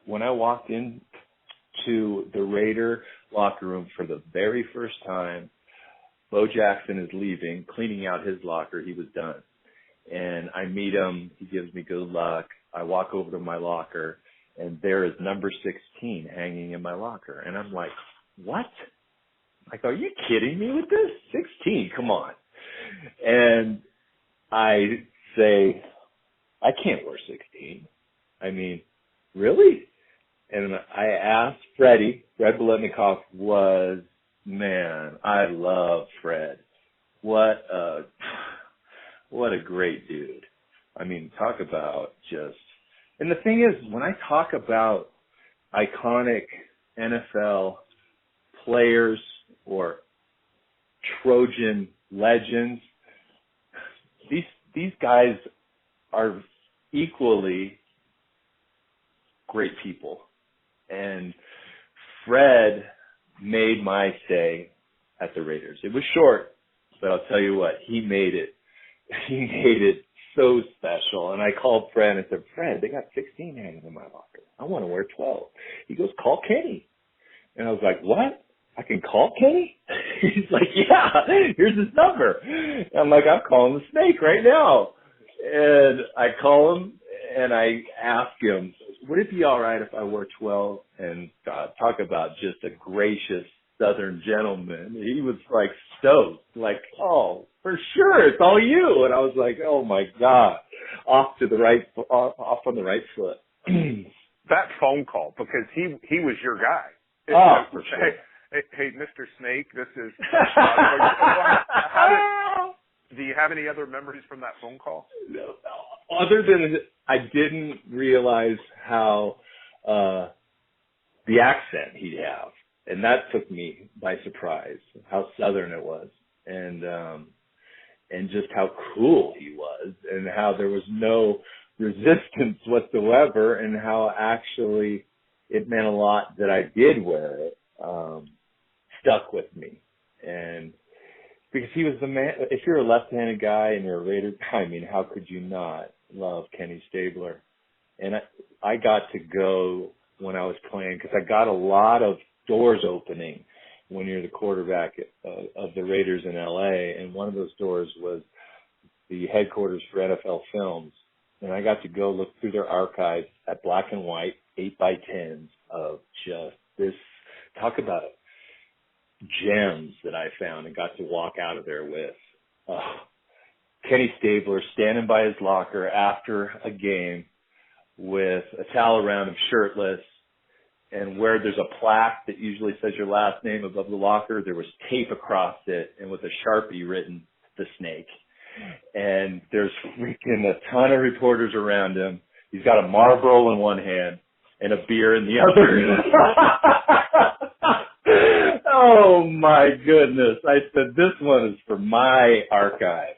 when I walked in to the Raider locker room for the very first time, Bo Jackson is leaving, cleaning out his locker. He was done. And I meet him. He gives me good luck. I walk over to my locker, and there is number 16 hanging in my locker. And I'm like, what? Like, are you kidding me with this? 16, come on. And I say, I can't wear 16. I mean, really? And I asked Fred Biletnikoff was, man, I love Fred. What a great dude. I mean, talk about just, and the thing is, when I talk about iconic NFL players or Trojan legends, these guys are equally great people. And Fred made my stay at the Raiders. It was short, but I'll tell you what, he made it so special. And I called Fred and I said, Fred, they got 16 hanging in my locker. I want to wear 12. He goes, call Kenny. And I was like, what? I can call Kenny? He's like, yeah, here's his number. And I'm like, I'm calling the Snake right now. And I call him and I ask him, would it be all right if I wore 12? And God, talk about just a gracious Southern gentleman. He was like stoked, like, oh, for sure, it's all you. And I was like, oh my God, off on the right foot. That phone call, because he was your guy. Oh, for sure. Hey, Mr. Snake, this is. Do you have any other memories from that phone call? No, other than I didn't realize how the accent he'd have, and that took me by surprise. How Southern it was, and just how cool he was, and how there was no resistance whatsoever, and how actually it meant a lot that I did wear it. Stuck with me, and because he was the man. If you're a left-handed guy and you're a Raider, I mean, how could you not love Kenny Stabler? And I got to go when I was playing, because I got a lot of doors opening when you're the quarterback of the Raiders in L.A., and one of those doors was the headquarters for NFL Films. And I got to go look through their archives at black and white 8x10s of just this, talk about gems that I found and got to walk out of there with. Kenny Stabler standing by his locker after a game with a towel around him, shirtless, and where there's a plaque that usually says your last name above the locker, there was tape across it and with a Sharpie written, the Snake. And there's freaking a ton of reporters around him. He's got a Marlboro in one hand and a beer in the other. Oh my goodness. I said, this one is for my archive.